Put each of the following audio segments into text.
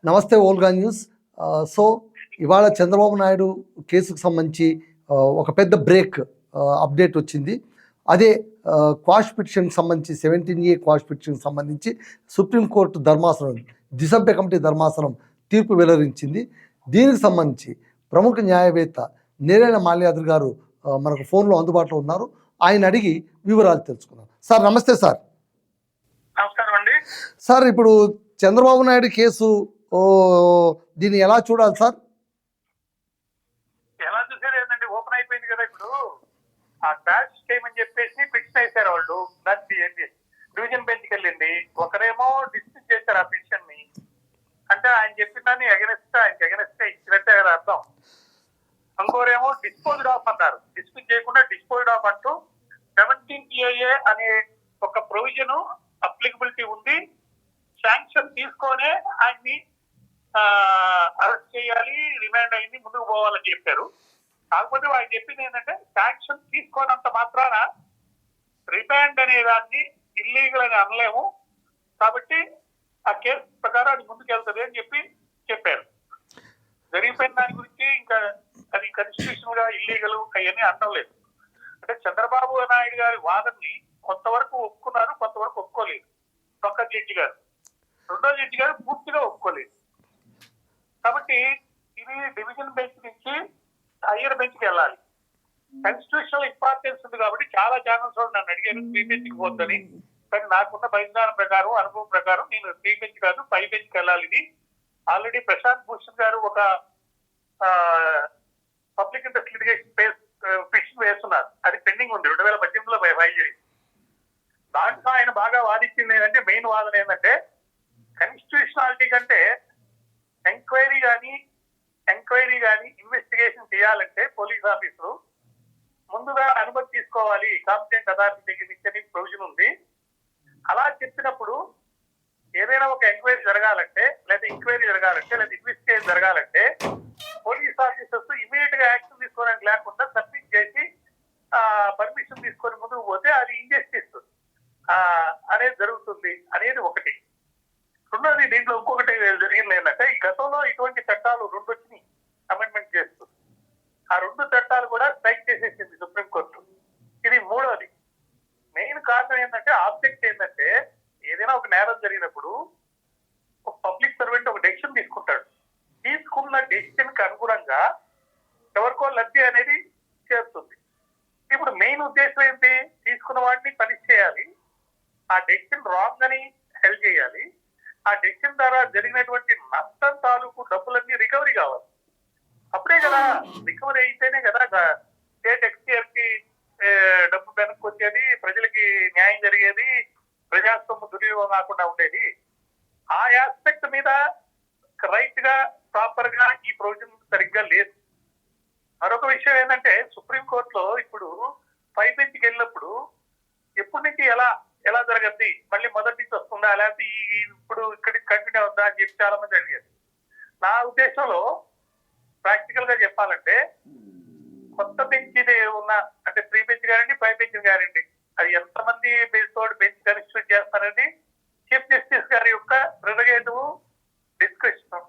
నమస్తే Olga news. So ఇవాళ చంద్రబాబు నాయుడు కేసుకు సంబంధించి ఒక పెద్ద బ్రేక్ అప్డేట్ వచ్చింది. అదే క్వాష్ పిటిషన్కి సంబంధించి 17A క్వాష్ పిటిషన్కి సంబంధించి సుప్రీంకోర్టు ధర్మాసనం దిసభ్య కమిటీ ధర్మాసనం తీర్పు వెల్లడించింది. దీనికి సంబంధించి ప్రముఖ న్యాయవేత్త నేరేళ్ల మాల్యాద్రి గారు మనకు ఫోన్లో అందుబాటులో ఉన్నారు. ఆయన అడిగి వివరాలు తెలుసుకున్నాం. సార్ నమస్తే సార్. నమస్కారం అండి. సార్ ఇప్పుడు చంద్రబాబు నాయుడు కేసు దీన్ని ఎలా చూడాలి సార్? ఎలా చూసేది ఏంటంటే ఓపెన్ అయిపోయింది కదా. ఇప్పుడు ఆ క్రాష్ చేయమని చెప్పేసి పిటిషన్ వేశారు వాళ్ళు. దాన్ని ఏంటి డివిజన్ బెంచ్కి వెళ్ళింది. ఒకరేమో డిస్మిస్ చేశారు ఆ పిటిషన్ ని. అంటే ఆయన చెప్పిన దాన్ని ఆయనకి ఎగనెస్ట్ ఇచ్చినట్టే కదా అర్థం. ఇంకోరేమో డిస్పోజ్డ్ ఆఫ్ అన్నారు. డిస్మిస్ చేయకుండా డిస్పోజ్డ్ ఆఫ్ అంటూ 17A అనే ఒక ప్రొవిజన్ అప్లికబిలిటీ ఉంది. శాంక్షన్ తీసుకొనే ఆయన్ని అరెస్ట్ చేయాలి, రిమాండ్ అయింది, ముందుకు పోవాలని చెప్పారు. కాకపోతే ఆయన చెప్పింది ఏంటంటే శాంక్షన్ తీసుకోనంత మాత్రాన రిమాండ్ అనే దాన్ని ఇల్లీగల్ అని అనలేము, కాబట్టి ఆ కేసు ప్రకారం అది ముందుకెళ్తుంది అని చెప్పారు. జరిగిపోయిన దాని గురించి ఇంకా అది కాన్స్టిట్యూషనల్ గా ఇల్లీగల్ అవన్నీ అనలేదు. అంటే చంద్రబాబు నాయుడు గారి వాదనని కొంతవరకు ఒప్పుకున్నారు, కొంతవరకు ఒప్పుకోలేదు. ఒక్క జడ్జి గారు, రెండో జడ్జి గారు పూర్తిగా ఒప్పుకోలేదు. కాబట్టి ఇది డివిజన్ బెంచ్ నుంచి హయ్యర్ బెంచ్ కి వెళ్ళాలి. కాన్స్టిట్యూషనల్ ఇంపార్టెన్స్ ఉంది కాబట్టి చాలా ఛానల్స్ నన్ను అడిగాను 3 బెంచ్కి పోద్దని. కానీ నాకున్న పరిజ్ఞానం ప్రకారం, అనుభవం ప్రకారం నేను 3 బెంచ్ కాదు 5 బెంచ్కి వెళ్ళాలి. ఇది ఆల్రెడీ ప్రశాంత్ భూషణ్ గారు ఒక పబ్లిక్ ఇంట్రెస్ట్ లిటిగేషన్ పిటిషన్ వేస్తున్నారు. అది పెండింగ్ ఉంది. 2018లో ఫైల్ చేసి దాంట్లో ఆయన బాగా వాదించింది ఏంటంటే, మెయిన్ వాదన ఏంటంటే కాన్స్టిట్యూషనాలిటీ కంటే ఎంక్వైరీ కానీ ఇన్వెస్టిగేషన్ చేయాలంటే పోలీస్ ఆఫీసరు ముందుగా అనుమతి తీసుకోవాలి, కాంపిటెంట్ అథారిటీ దగ్గర నుంచి ప్రొవిజన్ ఉంది. అలా చెప్పినప్పుడు ఏదైనా ఒక ఎంక్వైరీ జరగాలంటే, లేదా ఇన్వెస్టిగేషన్ జరగాలంటే పోలీస్ ఆఫీసర్స్ ఇమీడియట్ గా యాక్షన్ తీసుకోవడానికి లేకుండా సబ్మిట్ చేసి పర్మిషన్ తీసుకొని ముందుకు పోతే అది ఇంజస్టిస్ అనేది జరుగుతుంది అనేది ఒకటి. రెండోది, దీంట్లో ఇంకొకటి జరిగింది ఏంటంటే, ఈ గతంలో ఇటువంటి చట్టాలు 2 వచ్చినాయి అమెండ్మెంట్ చేస్తూ. ఆ 2 చట్టాలు కూడా స్ట్రైక్ చేసేసింది సుప్రీంకోర్టు. ఇది మూడోది. మెయిన్ కారణం ఏంటంటే, ఆబ్జెక్ట్ ఏంటంటే, ఏదైనా ఒక నేరం జరిగినప్పుడు ఒక పబ్లిక్ సర్వెంట్ ఒక డెసిషన్ తీసుకుంటాడు. తీసుకున్న డెసిషన్ కి అనుగుణంగా ఎవరికో లబ్ధి అనేది చేస్తుంది. ఇప్పుడు మెయిన్ ఉద్దేశం ఏంటి? తీసుకున్న వాడిని పనిష్ చేయాలి, ఆ డెసిషన్ రాంగ్ అని హెల్ప్ చేయాలి, ఆ డెసిషన్ ద్వారా జరిగినటువంటి నష్టం తాలూకు డబ్బులన్నీ రికవరీ కావాలి. అప్పుడే కదా రికవరీ అయితేనే కదా స్టేట్ ఎక్స్చేర్ కి డబ్బు వెనక్కి వచ్చేది, ప్రజలకి న్యాయం జరిగేది, ప్రజాస్వామ్య దుర్వినియోగం కాకుండా ఉండేది. ఆ ఆస్పెక్ట్ మీద రైట్ గా ప్రాపర్ గా ఈ ప్రొవిజన్ సరిగ్గా లేదు. మరొక విషయం ఏంటంటే, సుప్రీంకోర్టులో ఇప్పుడు 5 బెంచ్కి వెళ్ళినప్పుడు ఎప్పటి నుంచి ఎలా జరగద్ది, మళ్ళీ మొదటి నుంచి వస్తుందా, లేకపోతే ఇప్పుడు ఇక్కడికి కంటిన్యూ అవుద్దా అని చెప్పి చాలా మంది అడిగారు. నా ఉద్దేశంలో ప్రాక్టికల్ గా చెప్పాలంటే, కొత్త బెంచ్ ఉన్న అంటే 3 బెంచ్ గారండి 5 బెంచ్ గారండి, అది ఎంతమంది బెంచ్ కాన్స్టిట్యూట్ చేస్తారని చీఫ్ జస్టిస్ గారి యొక్క ప్రెరగేటివ్ డిస్కషన్.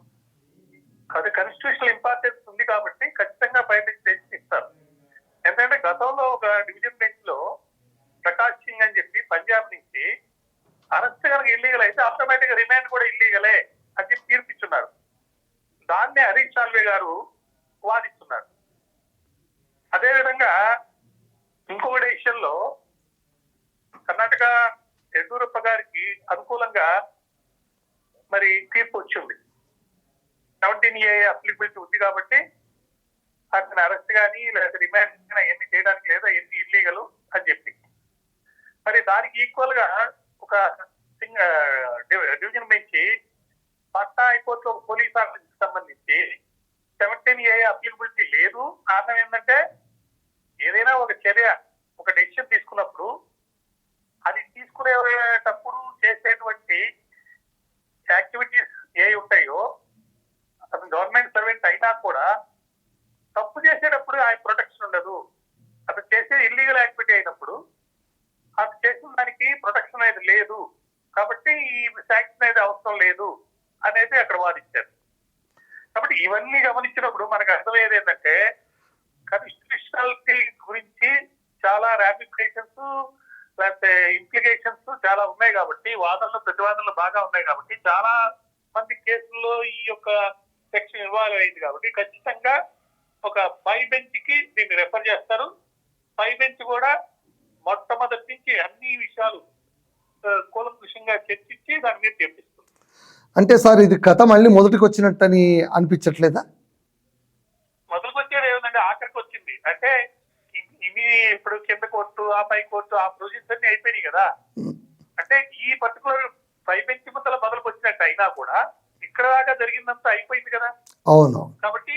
అది కాన్స్టిట్యూషనల్ ఇంపార్టెన్స్ ఉంది కాబట్టి ఖచ్చితంగా 5 బెంచ్ ఇస్తారు. ఎందుకంటే గతంలో ఒక డివిజన్ బెంచ్ లో ప్రకాష్ సింగ్ అని చెప్పి పంజాబ్ నుంచి అరెస్ట్ కనుక ఇల్లీగల్ అయితే ఆటోమేటిక్ గా రిమాండ్ కూడా ఇల్లీగలే అని చెప్పి తీర్పిచ్చున్నారు. దాన్నే హరీష్ సాల్వే గారు వాదిస్తున్నారు. అదేవిధంగా ఇంకొక డెసిషన్ లో కర్ణాటక యడ్యూరప్ప గారికి అనుకూలంగా మరి తీర్పు వచ్చింది. 17A అప్లికబిలిటీ ఉంది కాబట్టి అతను అరెస్ట్ కానీ లేదా రిమాండ్ కానీ అవన్నీ చేయడానికి లేదా ఎన్ని ఇల్లీగల్ అని చెప్పి, మరి దానికి ఈక్వల్ గా ఒక డివిజన్ బెంచ్ పట్నా హైకోర్టులో ఒక పోలీస్ ఆఫీసర్ సంబంధించి 17A అప్లికబిలిటీ లేదు. కారణం ఏంటంటే, ఏదైనా ఒక చర్య ఒక డెసిషన్ తీసుకున్నప్పుడు అది తీసుకునేటప్పుడు చేసేటువంటి యాక్టివిటీస్ ఏ ఉంటాయో, అతను గవర్నమెంట్ సర్వెంట్ అయినా కూడా తప్పు చేసేటప్పుడు ఆయన ప్రొటెక్షన్ ఉండదు. అతను చేసే ఇల్లీగల్ యాక్టివిటీ అయినప్పుడు అది చేసిన దానికి ప్రొటెక్షన్ అనేది లేదు. కాబట్టి ఈ శాంక్షన్ అనేది అవసరం లేదు అనేది అక్కడ వాదించారు. కాబట్టి ఇవన్నీ గమనించినప్పుడు మనకు అర్థమయ్యేది ఏంటంటే కాన్స్టిట్యూషనాలిటీ గురించి చాలా రామిఫికేషన్స్ లేకపోతే ఇంప్లికేషన్స్ చాలా ఉన్నాయి కాబట్టి, వాదనలు ప్రతివాదనలు బాగా ఉన్నాయి కాబట్టి, చాలా మంది కేసుల్లో ఈ యొక్క సెక్షన్ ఇన్వాల్వ్ అయింది కాబట్టి ఖచ్చితంగా ఒక పై బెంచ్ కి దీన్ని రెఫర్ చేస్తారు. పై బెంచ్ కూడా మొట్టమొదటి నుంచి అన్ని విషయాలు కూలంకుషంగా చర్చించి దాని మీద చేపిస్తుంది. అంటే సార్ ఇది కథ మళ్ళీ మొదటికి వచ్చినట్టని అనిపించట్లేదా? మొదలుకు వచ్చేది ఏముందంటే ఆఖరికి వచ్చింది అంటే ఇవి ఇప్పుడు కింద కోర్టు ఆ పై కోర్టు ఆ ప్రొసీజర్స్ అన్ని అయిపోయినాయి కదా. అంటే ఈ పర్టికులర్ పై బెంచ్ ముందల మొదలుకు వచ్చినట్టు అయినా కూడా ఇక్కడ దాకా జరిగిందంతా అయిపోయింది కదా. అవును కాబట్టి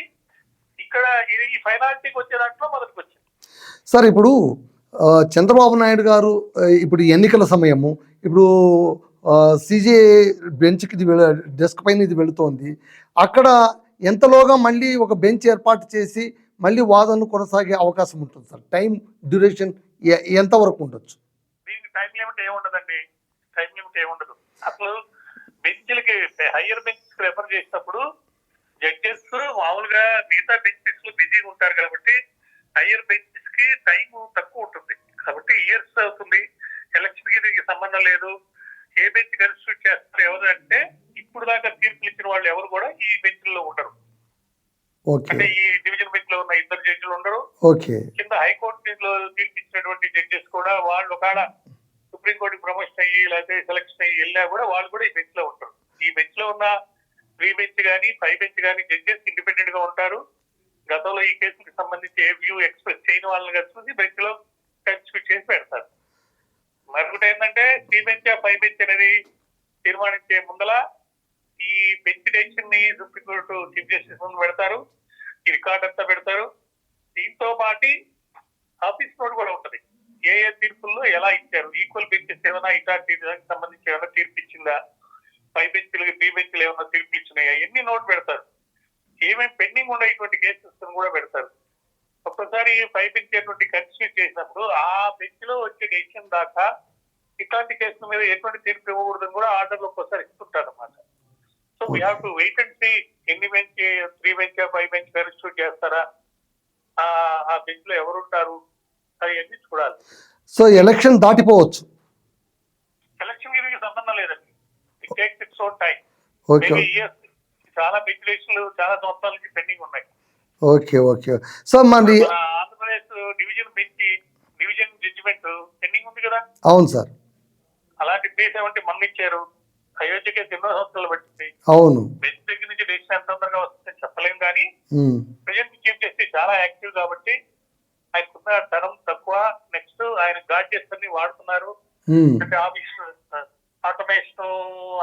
ఇక్కడ ఈ ఫైనాలిటీకి వచ్చే దాంట్లో మొదలుకు వచ్చింది. సార్ ఇప్పుడు చంద్రబాబు నాయుడు గారు ఇప్పుడు ఎన్నికల సమయము, ఇప్పుడు సిజే బెంచ్కి ఇది డెస్క్ పైన ఇది వెళుతోంది. అక్కడ ఎంతలోగా మళ్ళీ ఒక బెంచ్ ఏర్పాటు చేసి మళ్ళీ వాదనలు కొనసాగే అవకాశం ఉంటుంది సార్? టైం డ్యూరేషన్ ఎంతవరకు ఉండొచ్చు? దీనికి టైం లిమిట్ ఏముండదండి. టైం లిమిట్ ఏముండదు. అసలు బెంచ్లకి హయ్యర్ బెంచ్ రెఫర్ చేసినప్పుడు జడ్జెస్ మామూలుగా మిగతా బెంచెస్ లో బిజీగా ఉంటారు కాబట్టి హయ్యర్ బెంచెస్ కి టైం తక్కువ ఉంటుంది. కాబట్టి ఇయర్స్ అవుతుంది. ఎలక్షన్ కి దీనికి సంబంధం లేదు. ఏ బెంచ్ కన్స్టిట్యూట్ చేస్తారు ఎవరు అంటే ఇప్పుడు దాకా తీర్పులు ఇచ్చిన వాళ్ళు ఎవరు కూడా ఈ బెంచ్ లో ఉండరు. అంటే ఈ డివిజన్ బెంచ్ లో ఉన్న 2 జడ్జిలు ఉండరు. కింద హైకోర్టు లో తీర్పు ఇచ్చినటువంటి జడ్జెస్ కూడా వాళ్ళు ఒకవేళ సుప్రీంకోర్టు ప్రమోషన్ అయ్యి లేకపోతే సెలక్షన్ అయ్యి వెళ్ళినా కూడా వాళ్ళు కూడా ఈ బెంచ్ లో ఉంటారు. ఈ బెంచ్ లో ఉన్న 3 బెంచ్ కానీ 5 బెంచ్ కానీ జడ్జెస్ ఇండిపెండెంట్ గా ఉంటారు. గతంలో ఈ కేసుకి సంబంధించి ఏ వ్యూ ఎక్స్ప్రెస్ చేయని వాళ్ళని చూసి బెంచ్ లో కన్స్టిట్యూట్ చేసి పెడతారు. మరొకటి ఏంటంటే 3 బెంచ్ 5 బెంచ్ అనేది తీర్మానించే ముందల ఈ బెంచ్ డెసిషన్ ని సుప్రీంకోర్టు చీఫ్ జస్టిస్ ముందు పెడతారు. ఈ రికార్డ్ అంతా పెడతారు. దీంతో పాటు ఆఫీస్ నోట్ కూడా ఉంటది. ఏ ఏ తీర్పుల్లో ఎలా ఇచ్చారు, ఈక్వల్ బెంచెస్ ఏమైనా ఇటాటి సంబంధించి ఏమైనా తీర్పు ఇచ్చిందా, 5 బెంచ్లకి 3 బెంచ్లు ఏమైనా తీర్పు ఇచ్చినాయా, ఎన్ని నోట్ పెడతారు. ఏమేమి పెండింగ్ ఉండేటువంటి కేసెస్ కూడా పెడతారు. ఒక్కసారి 5 బెంచ్ అటువంటి కన్స్టిట్యూట్ చేసినప్పుడు ఆ బెంచ్ లో వచ్చే డెసిషన్ దాకా ఇట్లాంటి కేసుల మీద ఎటువంటి తీర్పు ఇవ్వకూడదని కూడా ఆర్డర్లు ఒక్కోసారి ఇస్తుంటారు అన్నమాట. So we have to wait and see ఎన్ని బెంచ్ 3 బెంచ్ 5 బెంచ్ కన్స్టిట్యూట్ చేస్తారా, ఆ బెంచ్ లో ఎవరు ఉంటారు అవన్నీ చూడాలి. So election దాటిపోవచ్చు. ఎలక్షన్ కి సంబంధం లేదండి. It takes its own time. చాలా బెంచ్ డెసిషన్లు చాలా సంవత్సరాల నుంచి పెండింగ్ ఉన్నాయి. సో మరి ఆంధ్రప్రదేశ్ డివిజన్ జడ్జిమెంట్ పెండింగ్ ఉంది కదా. అవును సార్. అలాంటి 370 మంది ఇచ్చారు. అయోధ్యకి 2 సంవత్సరాలు పట్టింది. అవును. బెంచ్ దగ్గర నుంచి డెసిషన్ ఎంత తొందరగా వస్తుందని చెప్పలేము. కానీ ప్రెజెంట్ చీఫ్ జస్టిస్ చాలా యాక్టివ్ కాబట్టి ఆయనకున్న టర్మ్ తక్కువ. నెక్స్ట్ ఆయన గాడ్జెట్స్ అన్ని వాడుతున్నారు. అంటే automation,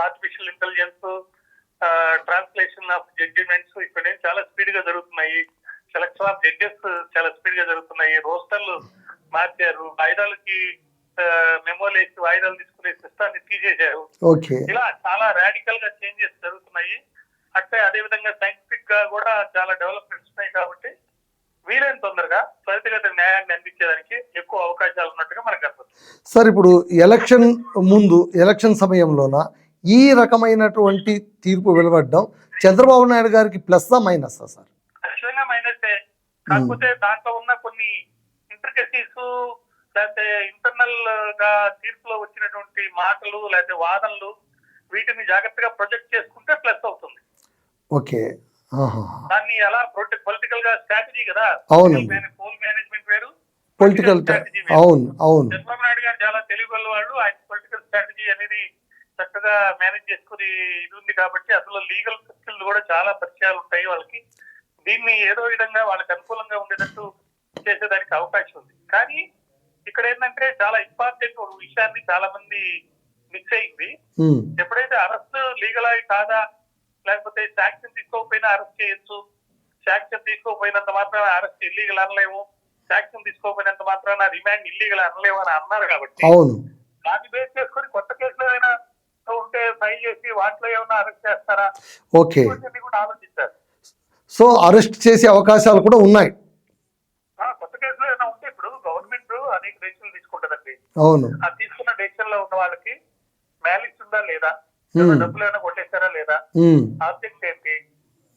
artificial intelligence, translation of judgments ఇక్కడ చాలా స్పీడ్ గా జరుగుతున్నాయి. సెలక్షన్ ఆఫ్ జడ్జెస్ చాలా స్పీడ్ గా జరుగుతున్నాయి. రోస్టర్లు మార్చారు. వాయిదాలకి మెమోలు వేసి వాయిదాలు తీసుకునే సిస్టాన్ని తీసేశారు. ఇలా చాలా రాడికల్ గా చేంజెస్ జరుగుతున్నాయి. అంటే అదే విధంగా సైంటిఫిక్ గా కూడా చాలా డెవలప్మెంట్స్ ఉన్నాయి. కాబట్టి వీలైన తొందరగా త్వరితగత న్యాయాన్ని అందించేదానికి ఎక్కువ అవకాశాలు ఉన్నట్టుగా మనకు అనిపిస్తుంది. సార్ ఇప్పుడు ఎలక్షన్ ముందు, ఎలక్షన్ సమయంలోన ఈ రకమైనటువంటి తీర్పు వెలువడడం చంద్రబాబు నాయుడు గారికి ప్లస్సా మైనస్సా సార్? ఖచ్చితంగా మైనసే. కాకపోతే దాంట్లో ఉన్న కొన్ని ఇంట్రికసీస్ లేకపోతే ఇంటర్నల్ గా తీర్పులో వచ్చినటువంటి మాటలు లేకపోతే వాదనలు వీటిని జాగ్రత్తగా ప్రొజెక్ట్ చేసుకుంటే ప్లస్ అవుతుంది. దాన్ని ఎలా పొలిటికల్ గా స్ట్రాటజీ కదా. పోల్ మేనేజ్మెంట్ వేరు, పొలిటికల్ స్ట్రాటజీ వేరు. చంద్రబాబు నాయుడు గారు చాలా తెలివిగల వాళ్ళు. ఆయన పొలిటికల్ స్ట్రాటజీ అనేది చక్కగా మేనేజ్ చేసుకుని ఇది ఉంది కాబట్టి అందులో లీగల్ స్కిల్ కూడా చాలా పరిచయాలు ఉంటాయి వాళ్ళకి. దీన్ని ఏదో విధంగా వాళ్ళకి అనుకూలంగా ఉండేటట్టు చేసేదానికి అవకాశం ఉంది. కానీ ఇక్కడ ఏంటంటే చాలా ఇంపార్టెంట్ ఒక విషయాన్ని చాలా మంది మిస్ అయింది. ఎప్పుడైతే అరెస్ట్ లీగల్ అయి కాదా, లేకపోతే శాంక్షన్ తీసుకోకపోయినా అరెస్ట్ చేయొచ్చు, శాంక్షన్ తీసుకోకపోయినంత మాత్రాన అరెస్ట్ ఇల్లీగల్ అనలేము, శాంక్షన్ తీసుకోకపోయినంత మాత్రాన రిమాండ్ ఇల్లీగల్ అనలేము అని అన్నారు. కాబట్టి దాన్ని బేస్ చేసుకొని కొత్త కేసులు ఏమైనా ఉంటే ఫైల్ చేసి వాటిలో ఏమైనా అరెస్ట్ చేస్తారా కూడా ఆలోచించారు. సో అరెస్ట్ చేసే అవకాశాలు కూడా ఉన్నాయి. కొత్త కేసులు ఏమైనా ఉంటే ఇప్పుడు గవర్నమెంట్ అనేక డెసిషన్లు తీసుకుంటదండి. ఆ తీసుకున్న డెసిషన్ లో ఉన్న వాళ్ళకి మ్యాలిస్ ఉందా లేదా, Hmm. డబ్బులు ఏమైనా కొట్టేశారా లేదా, ఉమ్, ఆబ్జెక్ట్ ఏంటి,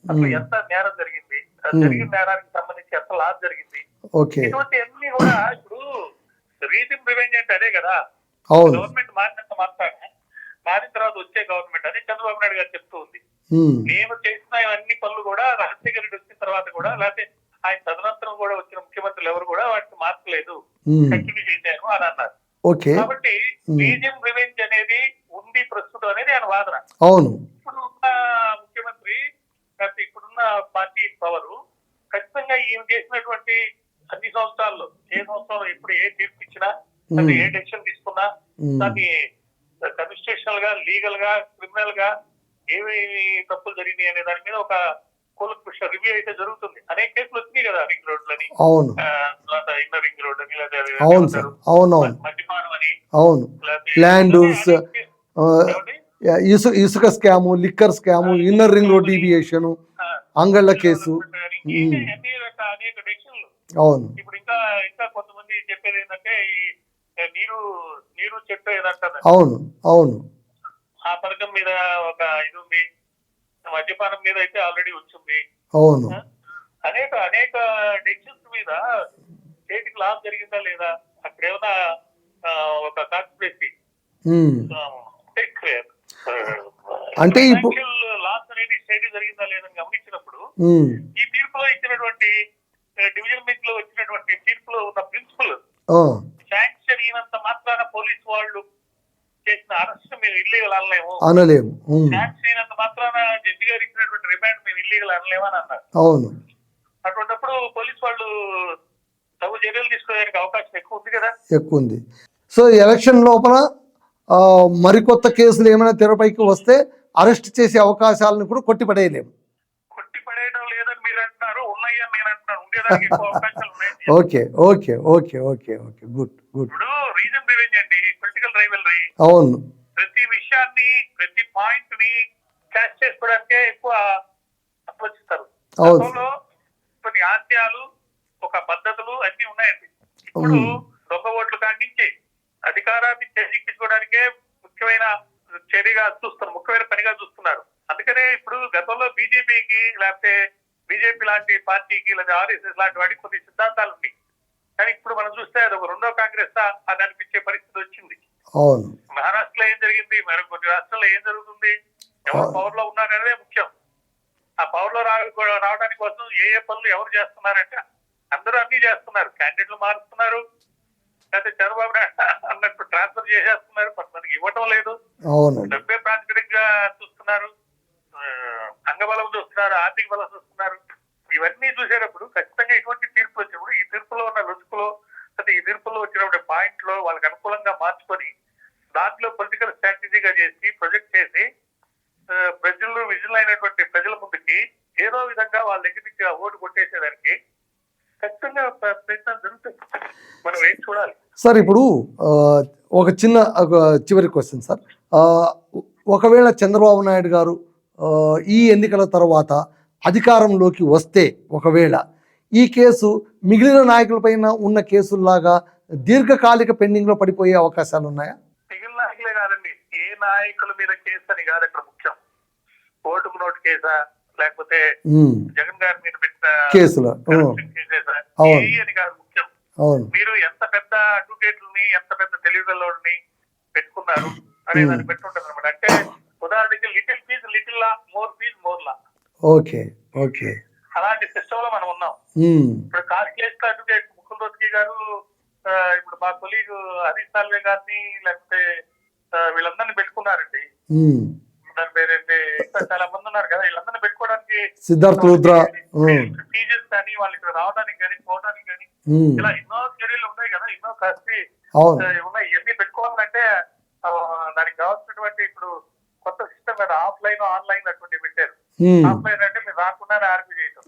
అసలు Hmm. ఎంత నేరం జరిగింది, Hmm. జరిగిన నేరానికి సంబంధించి ఎంత లాస్ జరిగింది, ఓకే, ఇటువంటి అన్ని కూడా ఇప్పుడు రీజన్ రివెంజ్ అంటే అదే కదా. అవును, గవర్నమెంట్ మారినంత మాత్రాన మారిన తర్వాత వచ్చే గవర్నమెంట్ అదే చంద్రబాబు నాయుడు గారు చెప్తూ ఉంది. ఉమ్, నేను చేసిన అన్ని పనులు కూడా రాజశేఖర రెడ్డి వచ్చిన తర్వాత కూడా, లేకపోతే ఆయన తదనంతరం కూడా వచ్చిన ముఖ్యమంత్రులు ఎవరు కూడా వాటిని మార్చలేదు, ఉమ్, కంటిన్యూ చేశాను అని అన్నారు. ఓకే, కాబట్టి Hmm. రీజన్ రివెంజ్ అనేది ఉంది ప్రస్తుతం అనేది ఆయన వాదన. అవును, ఇప్పుడు ఉన్న ముఖ్యమంత్రి లేకపోతే ఇప్పుడున్న పార్టీ పవర్ ఖచ్చితంగా ఈయన చేసినటువంటి అన్ని సంవత్సరాల్లో ఏ సంవత్సరంలో ఇప్పుడు ఏ తీర్పు ఇచ్చినా లేదా ఏ డెసిషన్ తీసుకున్నా ఉమ్, దాన్ని కన్స్టిట్యూషనల్ గా, లీగల్ గా, క్రిమినల్ గా ఏమేమి తప్పులు జరిగినాయి అనే దాని మీద ఒక కూలంకుష రివ్యూ అయితే జరుగుతుంది. అనేక కేసులు వచ్చినాయి కదా, రింగ్ రోడ్లని, అవును, తర్వాత ఇన్నర్ రింగ్ రోడ్ అని, లేదా అవును సార్, అవునవును, మద్యపానం అని, అవును, లేకపోతే ల్యాండ్స్, ఏమండి? ఇసుక scam, liquor scam, inner ring road deviation, ఆ, అంగళ్ళ కేసు, అన్ని అనేక డెసిషన్లు. అవును, ఇప్పుడు ఇంకా ఇంకా కొంతమంది చెప్పేది ఏంటంటే ఈ నీరు నీరు చెట్టు ఏదంటారు, అవును, అవును, ఆ పథకం మీద ఒక ఇది ఉంది, మద్యపానం మీద అయితే ఆల్రెడీ వచ్చింది. అవును, అనేక అనేక డెసిషన్స్ మీద స్టేట్ లాస్ జరిగిందా లేదా, అక్కడ ఏమైనా ఒక కాన్స్పిరసీ ఉమ్, అంటే ఇప్పుడు లాస్ అనేది స్టేట్ జరిగిందా లేదని గమనించినప్పుడు ఉమ్, ఈ తీర్పులో ఇచ్చినటువంటి డివిజన్ బెంచ్ లో వచ్చినటువంటి తీర్పులో ఉన్న ప్రిన్సిపల్ ఆ, శాంక్షన్ అయినంత మాత్రాన పోలీసు వాళ్ళు చేసిన అరెస్ట్ మేము ఇల్లీగల్ అనలేము, అనలేము, ఉమ్, శాంక్షన్ అయినంత మాత్రాన జడ్జి గారు ఇచ్చినటువంటి రిమాండ్ మేము ఇల్లీగల్ అనలేము అని అన్నారు. అవును, అటువంటిప్పుడు పోలీసు వాళ్ళు తగు చర్యలు తీసుకోవడానికి అవకాశం ఎక్కువ ఉంది కదా. ఎక్కువ ఉంది. సో ఎలక్షన్ లోపల మరికొత్త కేసులు ఏమైనా తెరపైకి వస్తే అరెస్ట్ చేసే అవకాశాలను కూడా కొట్టిపడేయలేము. కొట్టి పడేయడం లేదని మీరు అంటున్నారు, ఉన్నాయని నేను అంటున్నాను, ఉండేదానికి ఎక్కువ అవకాశాలు ఉన్నాయని. Okay, okay, okay, okay, okay, good, good, ఇప్పుడు రీజన్ రివెంజ్ అండి, పొలిటికల్ రైవల్రీ, అవును, ప్రతి విషయాన్ని ప్రతి పాయింట్ ని క్యాచ్ చేసుకోవడానికే ఎక్కువ ఆలోచిస్తారు. అవును. గతంలో కొన్ని ఆశయాలు, ఒక పద్ధతులు అన్ని ఉన్నాయండి. ఇప్పుడు దొంగ ఓట్లు కాడి నుంచి అధికారాన్ని చేజిక్కించుకోవడానికే ముఖ్యమైన చర్యగా చూస్తున్నారు, ముఖ్యమైన పనిగా చూస్తున్నారు. అందుకనే ఇప్పుడు గతంలో బీజేపీకి లేకపోతే బీజేపీ లాంటి పార్టీకి లేదా ఆర్ఎస్ఎస్ లాంటి వాటికి కొన్ని సిద్ధాంతాలు ఉన్నాయి. కానీ ఇప్పుడు మనం చూస్తే అది ఒక రెండో కాంగ్రెస్ అని అనిపించే పరిస్థితి వచ్చింది. అవును, మహారాష్ట్రలో ఏం జరిగింది, మరి కొన్ని రాష్ట్రాల్లో ఏం జరుగుతుంది, ఎవరు పవర్ లో ఉన్నారనేదే ముఖ్యం. ఆ పవర్ లో రావడానికి కోసం ఏ పనులు ఎవరు చేస్తున్నారంటే అందరూ అన్ని చేస్తున్నారు. క్యాండిడేట్లు మారుస్తున్నారు, లేకపోతే చంద్రబాబు నాయుడు అన్నట్టు ట్రాన్స్ఫర్ చేసేస్తున్నారు, కొంతమందికి ఇవ్వటం లేదు, అవును, డబ్బే ప్రాతిపదిక గా చూస్తున్నారు, అంగబలం చూస్తున్నారు, ఆర్థిక బలం చూస్తున్నారు. ఇవన్నీ చూసేటప్పుడు ఖచ్చితంగా ఇటువంటి తీర్పు వచ్చినప్పుడు ఈ తీర్పులో ఉన్న రుచుకులో లేకపోతే ఈ తీర్పులో వచ్చినప్పుడు పాయింట్ లో వాళ్ళకి అనుకూలంగా మార్చుకొని దాంట్లో పొలిటికల్ స్ట్రాటజీగా చేసి ప్రొజెక్ట్ చేసి ప్రజలు విజులైనటువంటి ప్రజల ముందుకి ఏదో విధంగా వాళ్ళ దగ్గర నుంచి ఆ ఓటు కొట్టేసేదానికి ఖచ్చితంగా ప్రయత్నం జరుగుతుంది. మనం ఏం చూడాలి సార్. ఇప్పుడు ఒక చిన్న చివరి క్వశ్చన్ సార్. ఒకవేళ చంద్రబాబు నాయుడు గారు ఈ ఎన్నికల తర్వాత అధికారంలోకి వస్తే, ఒకవేళ ఈ కేసు మిగిలిన నాయకులపైన ఉన్న కేసుల్లాగా దీర్ఘకాలిక పెండింగ్లో పడిపోయే అవకాశాలు ఉన్నాయా? మిగిలిన నాయకులే కాదండి, ఏ నాయకుల మీద కేసు అని కాదు అక్కడ ముఖ్యం. ఓటుకు నోటు కేసా లేకపోతే జగన్ గారి మీద పెట్టిన కేసులు కేసేసా అని కాదు ముఖ్యం. మీరు ఎంత పెద్ద అడ్వకేట్లని ఎంత పెద్ద తెలివిగల్లోని పెట్టుకున్నారు అనే దాన్ని పెట్టుకుంటారు అనమాట. అంటే ఉదాహరణకి లిటిల్ ఫీజ్ లిటిల్ లా, మోర్ ఫీజ్ మోర్ లా. ఓకే, ఓకే, అలాంటి సిస్టమ్ లో మనం ఉన్నాం. ఇప్పుడు కాస్ట్ అడ్వకేట్ ముకుల్ రోత్గి గారు, ఇప్పుడు మా కొలీగ్ హరీష్ సాల్వే గారిని లేకపోతే వీళ్ళందరినీ పెట్టుకున్నారండి. దాని పేరేంటి, ఇంకా చాలా మంది ఉన్నారు కదా, వీళ్ళందరినీ పెట్టుకోవడానికి సిద్ధార్థ రుద్ర ఫీజెస్ కానీ వాళ్ళు ఇక్కడ రావడానికి కానీ పోవడానికి కానీ ఇలా ఎన్నో చర్యలు ఉన్నాయి కదా, ఎన్నో కాస్ట్లీ ఉన్నాయి. ఇవన్నీ పెట్టుకోవాలంటే దానికి కావాల్సినటువంటి ఇప్పుడు కొత్త సిస్టమ్ కదా, ఆఫ్లైన్ ఆన్లైన్ అటువంటి పెట్టారు. ఆఫ్లైన్ అంటే మీరు రాకుండానే ఆర్పీ చేయటం.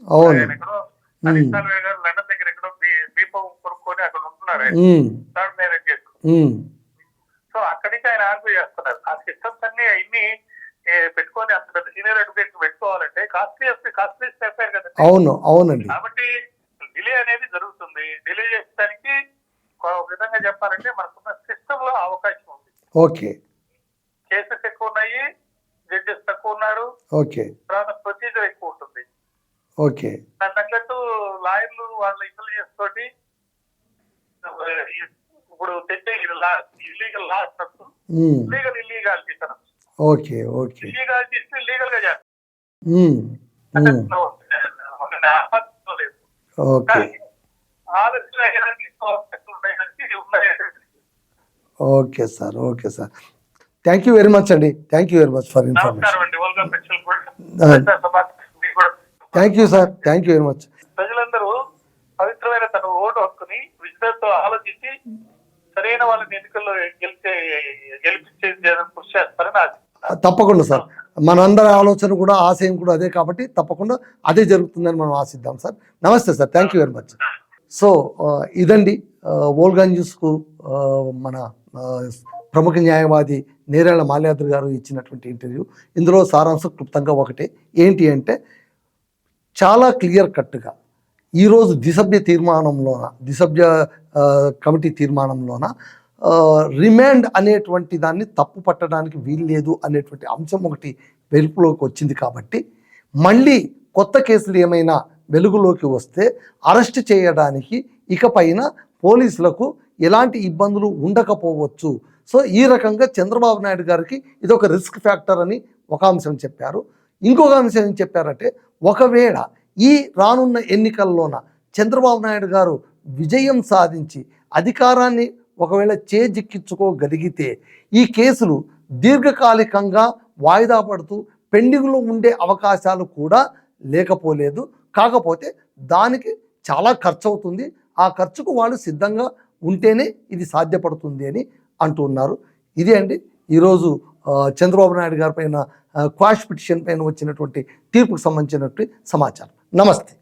ఎక్కడో హరీష్ సాల్వే గారు లండన్ దగ్గర ఎక్కడో దీపం కొనుక్కొని అక్కడ ఉంటున్నారు, థర్డ్ మ్యారేజ్ చేసుకుని. సో అక్కడి నుంచి ఆయన ఆర్పీ చేస్తున్నారు. ఆ సిస్టమ్స్ అన్ని ఇన్ని పెట్టుకొని అంత పెద్ద సీనియర్ అడ్వకేట్ పెట్టుకోవాలంటే కాస్ట్లీ చెప్పారు కదా. అవును, అవునండి. కాబట్టి డిలే అనేది జరుగుతుంది. డిలే చేసేదానికి ఒక విధంగా చెప్పాలంటే మనకున్న సిస్టమ్ లో అవకాశం ఉంది. ఓకే, కేసెస్ ఎక్కువ ఉన్నాయి, ఓకే తర్వాత ప్రొసీజర్ ఎక్కువ ఉంటుంది. ఓకే దాని తగ్గట్టు లాయర్లు వాళ్ళ ఇంటెలిజెన్స్ తోటి ఇప్పుడు తెచ్చే ఇల్లీగల్ లాస్ ఉమ్, ఇల్లీగాలిటీ తనం ఓకే ఓకే ఇల్లీగాలిటీ ఇస్తే లీగల్ గా చేస్తారు. ఉమ్, ఉమ్, ఒక న్యాయపద్ధతిలో లేదు. ఓకే కానీ ఆలోచన ఏదైనా ఉన్నాయి. Okay sir okay sir thank you very much అండి thank you very much for information నమస్కారం అండి. ఓల్గా పెన్షన్ కూడా thank you sir thank you very much ప్రజలందరూ పవిత్రమైన తన ఓటు హక్కుని విజ్ఞతతో ఆలోచించి సరైన వాళ్ళని ఎన్నికల్లో గెలిపించే కృషి చేస్తారని ఆశ. తప్పకుండా సార్ మనందరి ఆలోచన కూడా ఆశయం కూడా అదే కాబట్టి తప్పకుండా అదే జరుగుతుందని మనం ఆశిద్దాం సార్. నమస్తే sir thank you very much. So ఇదండి వోల్గా న్యూస్కు మన ప్రముఖ న్యాయవాది నేరేళ్ల మాల్యాద్రి గారు ఇచ్చినటువంటి ఇంటర్వ్యూ. ఇందులో సారాంశం క్లుప్తంగా ఒకటే ఏంటి అంటే చాలా క్లియర్ కట్గా ఈరోజు ద్విసభ్య తీర్మానంలోన ద్విసభ్య కమిటీ తీర్మానంలోన రిమాండ్ అనేటువంటి దాన్ని తప్పు పట్టడానికి వీల్లేదు అనేటువంటి అంశం ఒకటి వెలుపులోకి వచ్చింది కాబట్టి మళ్ళీ కొత్త కేసులు ఏమైనా వెలుగులోకి వస్తే అరెస్ట్ చేయడానికి ఇకపైన పోలీసులకు ఎలాంటి ఇబ్బందులు ఉండకపోవచ్చు. సో ఈ రకంగా చంద్రబాబు నాయుడు గారికి ఇదొక రిస్క్ ఫ్యాక్టర్ అని ఒక అంశం చెప్పారు. ఇంకొక అంశం ఏం చెప్పారంటే ఒకవేళ ఈ రానున్న ఎన్నికల్లోన చంద్రబాబు నాయుడు గారు విజయం సాధించి అధికారాన్ని ఒకవేళ చేజిక్కించుకోగలిగితే ఈ కేసులు దీర్ఘకాలికంగా వాయిదా పడుతూ పెండింగ్లో ఉండే అవకాశాలు కూడా లేకపోలేదు. కాకపోతే దానికి చాలా ఖర్చు అవుతుంది. ఆ ఖర్చుకు వాళ్ళు సిద్ధంగా ఉంటేనే ఇది సాధ్యపడుతుంది అని అంటున్నారు. ఇదే అండి ఈరోజు చంద్రబాబు నాయుడు గారి పైన క్వాష్ పిటిషన్ పైన వచ్చినటువంటి తీర్పుకు సంబంధించినటువంటి సమాచారం. నమస్తే.